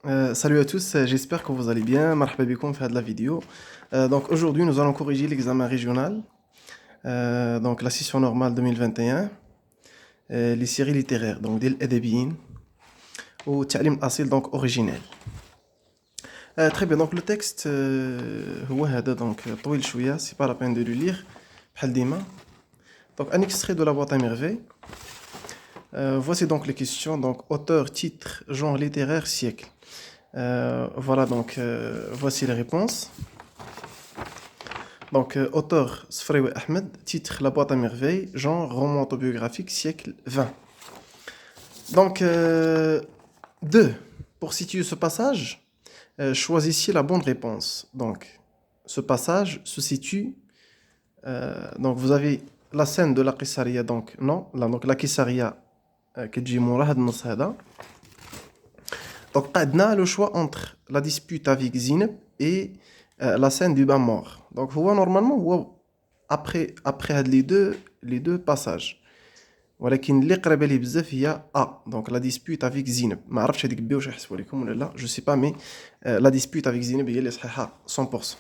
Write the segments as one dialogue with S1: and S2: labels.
S1: Salut à tous, j'espère que vous allez bien. Marhaba bikoum fi de la vidéo. Donc aujourd'hui, nous allons corriger l'examen régional, donc la session normale 2021, les séries littéraires, donc ديال الأدبيين والتعليم الأصيل donc originel. Très bien, donc le texte هو هذا donc طويل شوية, c'est pas la peine de le lire بحال ديما. Donc un extrait de la boîte à merveilles. Voici donc les questions. Donc auteur, titre, genre littéraire, siècle. Voilà donc voici les réponses. Donc auteur Sfrewe Ahmed, titre La boîte à merveilles, genre roman autobiographique, siècle 20. Donc 2. Pour situer ce passage, choisissez la bonne réponse. Donc ce passage se situe, donc vous avez la scène de la Qissaria, donc non, là, donc la Qissaria كتجي مورا هاد النص هذا. Donc on a le choix entre la dispute avec Zineb et la scène du bain mort. Donc normalement après les deux passages. ولكن اللي قريبه لي بزاف هي donc la dispute avec Zineb. ما عرفتش هذيك بي واش يحسبوا لكم ولا لا, je sais pas, mais la dispute avec Zineb هي اللي صحيحه 100%.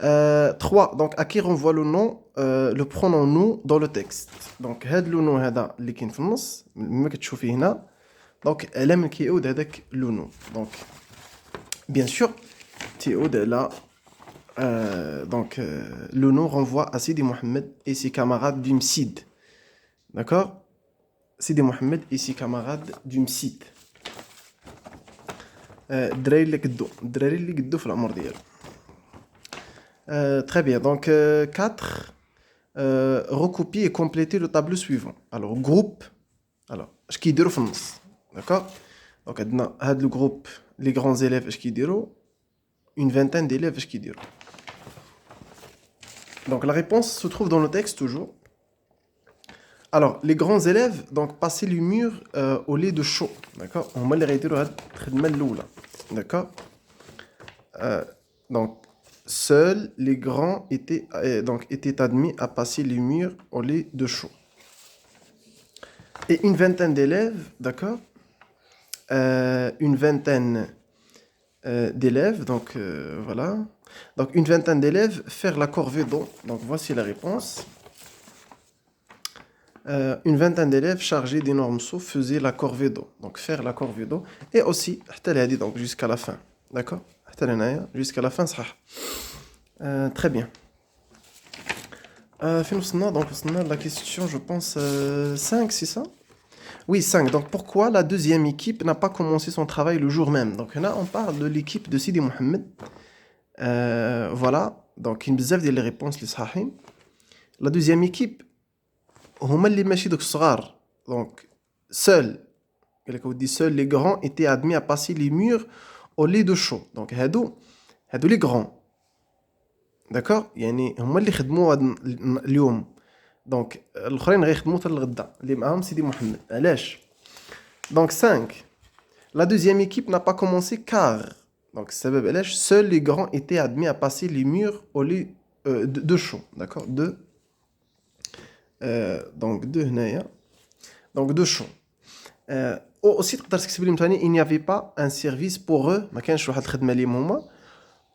S1: 3. Donc à qui renvoie le nom, le pronom nous dans le texte. Donc هذا le nom هذا اللي كاين في النص ما كتشوفيه هنا. Donc elle aime qui est avec le nom. Donc bien sûr Théod là, donc le nom renvoie à Sidi Mohamed et ses camarades du MSID. D'accord? Sidi Mohamed et ses camarades du MSID. الدراري اللي قدو في العمر ديالو. Très bien, donc 4. Recopier et compléter le tableau suivant. Alors groupe, alors اش كيديروا في النص. D'accord? Donc عندنا هاد le groupe, les grands élèves اش كيديروا, une vingtaine d'élèves اش كيديروا. Donc la réponse se trouve dans le texte toujours. Alors les grands élèves donc passer le mur au lait de chaud. D'accord? هما اللي غيديروا هاد الخدمه الاولى. D'accord? Donc seuls les grands étaient admis à passer les murs au lait de chaud. Et une vingtaine d'élèves, d'accord? Une vingtaine d'élèves, donc voilà. Donc une vingtaine d'élèves faire la corvée d'eau. Donc voici la réponse. Une vingtaine d'élèves chargés d'énormes seaux faisaient la corvée d'eau. Donc faire la corvée d'eau. Et aussi, donc jusqu'à la fin. D'accord? Jusqu'à la fin, ça. Très bien. Donc la question, je pense 5, c'est ça? Oui, 5. Donc pourquoi la deuxième équipe n'a pas commencé son travail le jour même? Donc là, on parle de l'équipe de Sidi Mohamed. Voilà. Donc une bzaf ديال les réponses les صحاحين. La deuxième équipe, هما اللي ماشي دوك الصغار. Donc seuls, seuls les grands étaient admis à passer les murs au lait de chaud. Donc هادو les grands. D'accord? يعني هما اللي خدموا اليوم. دونك الاخرين غيخدموا حتى الغدا اللي معاهم سيدي محمد. علاش؟ دونك 5. La deuxième équipe n'a pas commencé car donc السبب علاش seuls les grands étaient admis à passer les murs au lait de chaud. D'accord? Donc de هنايا. Donc de chaud. aussi تقدر تكتب لهم ثاني il n'y avait pas un service pour eux, ما كانش واحد الخدمه ليهم هما.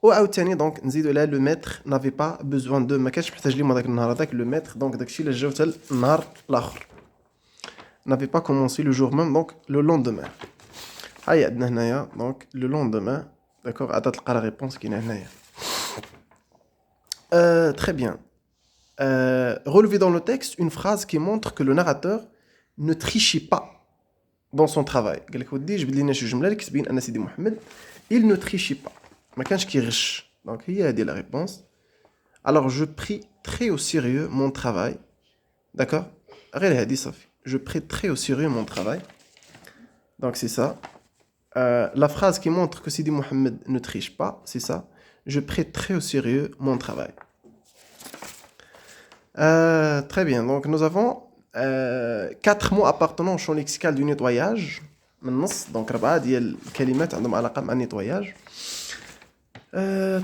S1: وعاوتاني دونك نزيدو على لو ميتر نافي با بوزوان دو, ما كانش محتاج ليهم هذاك النهار هذاك لو ميتر. دونك داكشي اللي جاو حتى النهار الاخر نافي با كومونسي لو جور ميم, دونك لو لوندومان. هاي عندنا هنايا دونك لو لوندومان. داكوغ, عاد تلقى لا ريبونس كاينه هنايا. Très bien. Relevez dans le texte une phrase qui montre que le narrateur ne trichait pas dans son travail. قال لك ودي جبد لينا شي جمله اللي كتبين ان سيدي محمد il ne trichait pas, ما كانش كيغش. دونك هي هذه la réponse. Alors je pris très au sérieux mon travail. D'accord? غير هذه صافي. Je pris très au sérieux mon travail. Donc c'est ça. La phrase qui montre que Sidi Mohamed ne triche pas, c'est ça. Je pris très au sérieux mon travail. Très bien. Donc nous avons 4 mots appartenant au champ lexical du nettoyage. Donc 4 ديال الكلمات عندهم علاقة مع النيتواياج.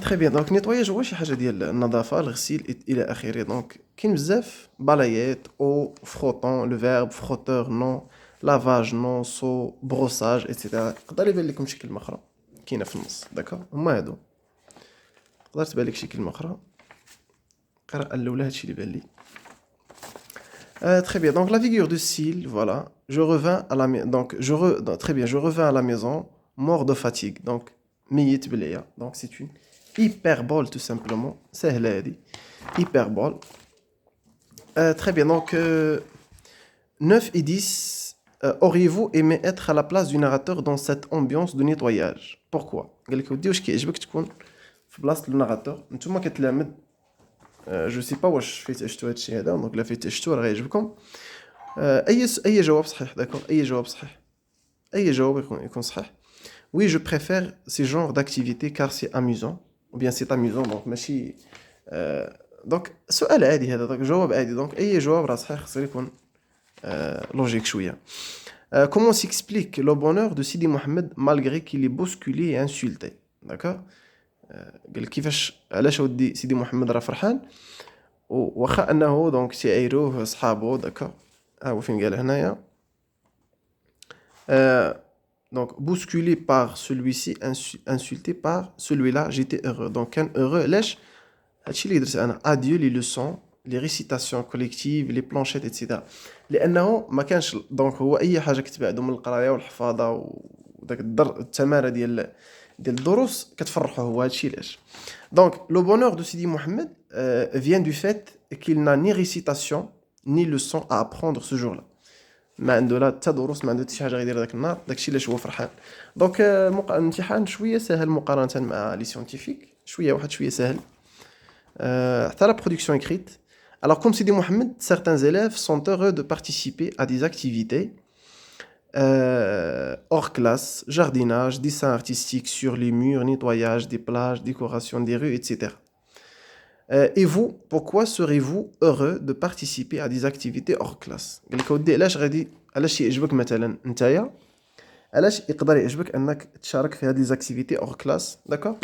S1: تري بيان. دونك نيتواياج هو شي حاجه ديال النظافه, الغسيل الى اخره. دونك كاين بزاف بالايات او فروتون, لو فيرب فروتور نو, lavage non saut brossage etc. تقدر يبان لكم شي كلمه اخرى كاينه في النص داكوغ هما هادو تقدر تبان لك شي كلمه اخرى القراءه الاولى هادشي اللي بان لي. Très bien. Donc la figure de style, voilà. Je revins à la maison. Donc très bien. Je revins à la maison, mort de fatigue. Donc ميت بالعيا. Donc c'est une hyperbole tout simplement. سهلة هذه. Hyperbole. Très bien. Donc 9 et 10. Auriez-vous aimé être à la place du narrateur dans cette ambiance de nettoyage? Pourquoi? قال لك ودي واش كيعجبك تكون في بلاصة الناراتور؟ نتوما كتلامد. جو سي با واش فايت عشتو هادشي هذا دونك لا فايت عشتو راه غيعجبكم. اي جواب صحيح داكور اي جواب صحيح اي جواب يكون صحيح. وي جو بريفير سي جونغ داكتيفيتي كار سي اميزون او بيان سي اميزون دونك ماشي دونك سؤال عادي هذا دونك جواب عادي دونك اي جواب راه صحيح خصو يكون لوجيك شويه. Comment s'explique le bonheur de Sidi Mohamed malgré qu'il est bousculé et insulté? D'accord. قال كيفاش علاش ودي سيدي محمد راه فرحان واخا انه دونك تيعيروه صحابو داكا ها هو فين قال هنايا donc bousculé par celui-ci insulté par celui-là j'étais heureux donc كان heureux علاش هادشي اللي درت انا adieu les leçons les récitations collectives les planchettes etc لانه ما كانش دونك هو اي حاجه كتبعدو من القرايه والحفاظه وداك التماره ديال الدروس كتفرحوه هو هادشي علاش. Donc le bonheur de Sidi Mohamed vient du fait qu'il n'a ni récitation ni leçon à apprendre ce jour-là. ما عنده لا حتى دروس ما عنده حتى شي حاجه غيدير داك النهار داكشي علاش هو فرحان. دونك الامتحان شويه سهل مقارنه مع لي سيونتيفيك شويه واحد شويه سهل. حتى la production écrite. Alors comme Sidi Mohamed, certains élèves sont heureux de participer à des activités hors classe, jardinage, dessin artistique sur les murs, nettoyage des plages, décoration des rues, etc. Et vous, pourquoi serez-vous heureux de participer à des activités hors classe? قال لك ودي علاش يعجبك مثلا نتايا علاش يقدر يعجبك انك تشارك في هذه les activités hors classe, d'accord?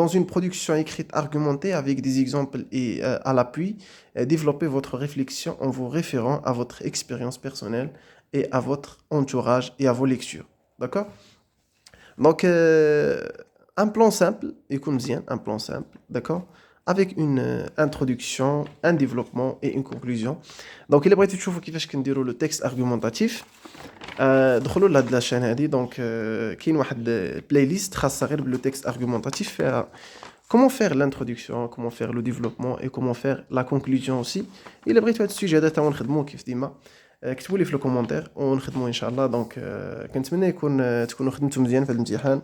S1: Dans une production écrite argumentée avec des exemples et à l'appui, développez votre réflexion en vous référant à votre expérience personnelle et à votre entourage et à vos lectures. D'accord? Donc, un plan simple, un plan simple, d'accord? Avec une introduction, un développement et une conclusion. Donc, il est prêt à voir comment le texte argumentatif. دخلوا لهاد لاشين هادي دونك كاين واحد بلاي ليست خاصه غير بالو تكست ارغومونطاتيف فيها comment faire l'introduction comment faire le développement et comment faire la conclusion aussi. الا بغيتوا هاد السوجي هذا تا نخدموه كيف ديما كتبوا لي في الكومونتير ونخدموه ان شاء الله. دونك كنتمنى تكونوا خدمتوا مزيان في الامتحان.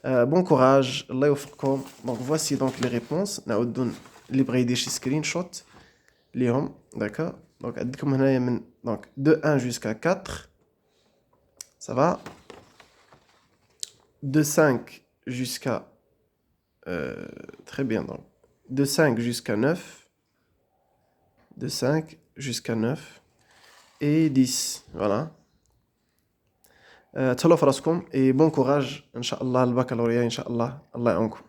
S1: بون كوراج الله يوفقكم. دونك voici donc les réponses نعاودوا اللي بغى يدير شي سكرين شوت ليهم داكا. دونك عندكم هنايا من دونك de 1 jusqu'à 4. Ça va de 5 jusqu'à... très bien, donc. De 5 jusqu'à 9. De 5 jusqu'à 9. Et 10. Voilà. تهلاو في راسكم et bon courage. Inch'Allah, le baccalauréat, Inch'Allah. Allah يعاونكم.